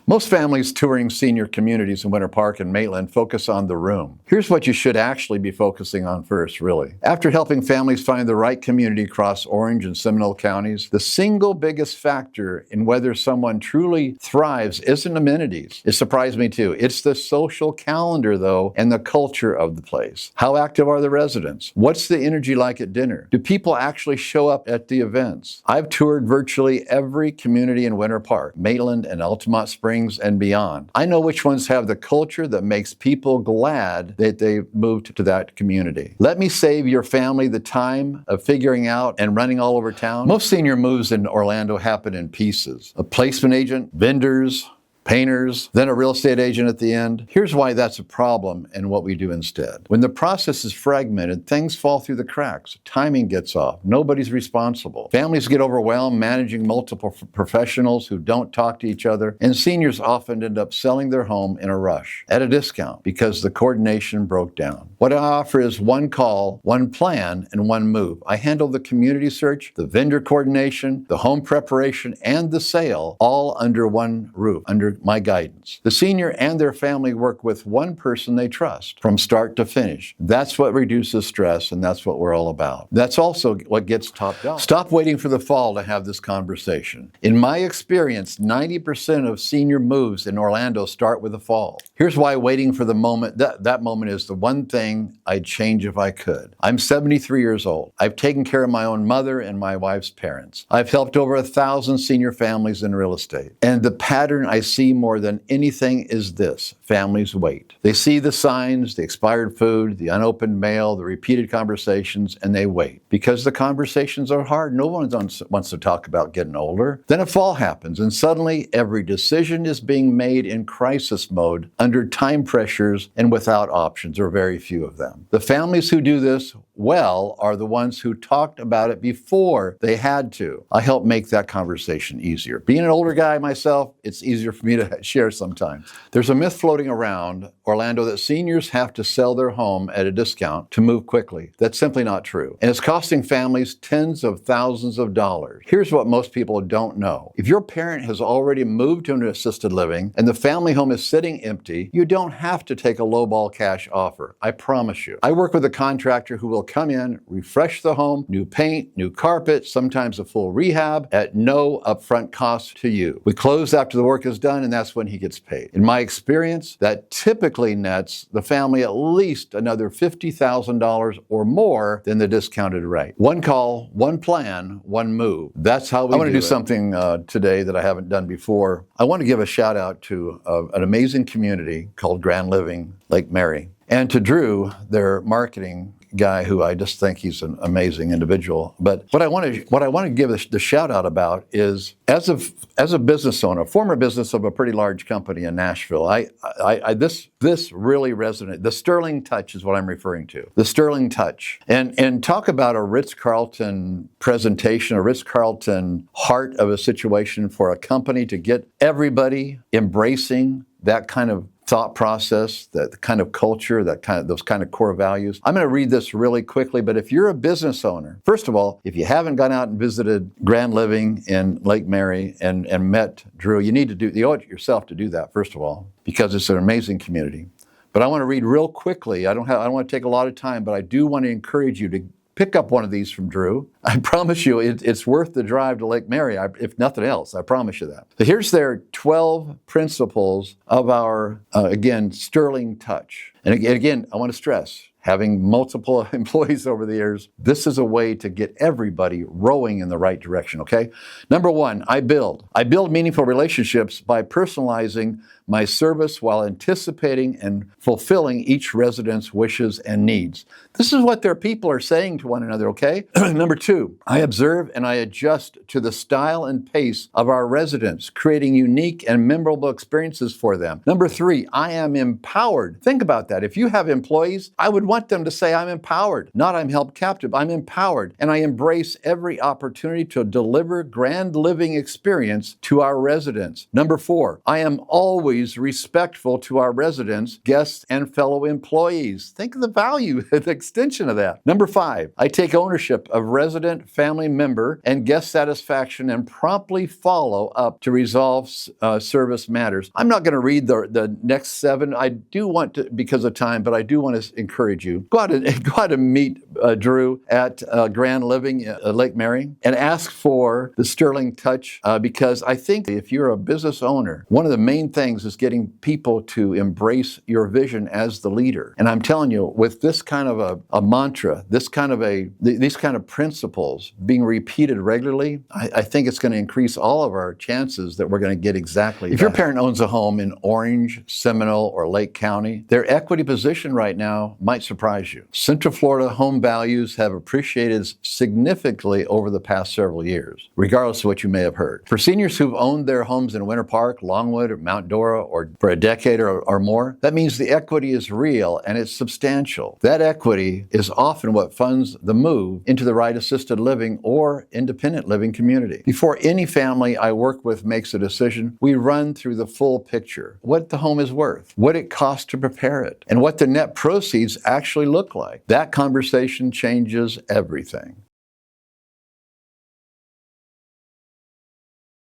Most families touring senior communities in Winter Park and Maitland focus on the room. Here's what you should actually be focusing on first, really. After helping families find the right community across Orange and Seminole counties, the single biggest factor in whether someone truly thrives isn't amenities. It surprised me too. It's the social calendar, though, and the culture of the place. How active are the residents? What's the energy like at dinner? Do people actually show up at the events? I've toured virtually every community in Winter Park, Maitland and Altamont Springs, and beyond. I know which ones have the culture that makes people glad that they moved to that community. Let me save your family the time of figuring out and running all over town. Most senior moves in Orlando happen in pieces. A placement agent, vendors, painters, then a real estate agent at the end. Here's why that's a problem and what we do instead. When the process is fragmented, things fall through the cracks. Timing gets off. Nobody's responsible. Families get overwhelmed managing multiple professionals who don't talk to each other, and seniors often end up selling their home in a rush at a discount because the coordination broke down. What I offer is one call, one plan, and one move. I handle the community search, the vendor coordination, the home preparation, and the sale, all under one roof, under my guidance. The senior and their family work with one person they trust from start to finish. That's what reduces stress, and that's what we're all about. That's also what gets top dollar. Stop waiting for the fall to have this conversation. In my experience, 90% of senior moves in Orlando start with the fall. Here's why waiting for the moment, that moment is the one thing I'd change if I could. I'm 73 years old. I've taken care of my own mother and my wife's parents. I've helped over 1,000 senior families in real estate. And the pattern I see more than anything is this: families wait. They see the signs, the expired food, the unopened mail, the repeated conversations, and they wait. Because the conversations are hard. No one wants to talk about getting older. Then a fall happens, and suddenly every decision is being made in crisis mode, under time pressures, and without options, or very few of them. The families who do this well are the ones who talked about it before they had to. I help make that conversation easier. Being an older guy myself, it's easier for me to share sometimes. There's a myth floating around Orlando that seniors have to sell their home at a discount to move quickly. That's simply not true. And it's costing families tens of thousands of dollars. Here's what most people don't know. If your parent has already moved to an assisted living and the family home is sitting empty, you don't have to take a lowball cash offer. I promise you. I work with a contractor who will come in, refresh the home, new paint, new carpet, sometimes a full rehab at no upfront cost to you. We close after the work is done, and that's when he gets paid. In my experience, that typically nets the family at least another $50,000 or more than the discounted rate. One call, one plan, one move. That's how we do it. I want to do something today that I haven't done before. I want to give a shout out to an amazing community called Grand Living Lake Mary, and to Drew, their marketing guy, who I just think he's an amazing individual. But what I want to give the shout out about is, as a business owner, former business of a pretty large company in Nashville, this really resonated. The Sterling touch is what I'm referring to. The Sterling touch. And talk about a Ritz-Carlton presentation, a Ritz-Carlton heart of a situation for a company to get everybody embracing that kind of thought process, that kind of culture, those kind of core values. I'm going to read this really quickly, but if you're a business owner, first of all, if you haven't gone out and visited Grand Living in Lake Mary and met Drew, you owe it yourself to do that, first of all, because it's an amazing community. But I want to read real quickly. I don't want to take a lot of time, but I do want to encourage you to pick up one of these from Drew. I promise you it's worth the drive to Lake Mary, if nothing else. I promise you that. So here's their 12 principles of our, again, Sterling touch. And again, I want to stress, having multiple employees over the years, this is a way to get everybody rowing in the right direction, okay? Number one, I build meaningful relationships by personalizing my service while anticipating and fulfilling each resident's wishes and needs. This is what their people are saying to one another, okay? Number two, I observe and I adjust to the style and pace of our residents, creating unique and memorable experiences for them. Number three, I am empowered. Think about that. If you have employees, I would want them to say, I'm empowered, not I'm held captive. I'm empowered, and I embrace every opportunity to deliver grand living experience to our residents. Number four, I am always always respectful to our residents, guests, and fellow employees. Think of the value, the extension of that. Number 5, I take ownership of resident, family member, and guest satisfaction and promptly follow up to resolve service matters. I'm not going to read the next 7. I do want to, because of time, but I do want to encourage you. Go out and meet Drew at Grand Living Lake Mary and ask for the Sterling Touch because I think if you're a business owner, one of the main things is getting people to embrace your vision as the leader. And I'm telling you, with this kind of a mantra, these kind of principles being repeated regularly, I think it's going to increase all of our chances that we're going to get exactly that. If your parent owns a home in Orange, Seminole, or Lake County, their equity position right now might surprise you. Central Florida home values have appreciated significantly over the past several years, regardless of what you may have heard. For seniors who've owned their homes in Winter Park, Longwood, or Mount Dora, or for a decade or more, that means the equity is real and it's substantial. That equity is often what funds the move into the right assisted living or independent living community. Before any family I work with makes a decision, we run through the full picture. What the home is worth, what it costs to prepare it, and what the net proceeds actually look like. That conversation changes everything.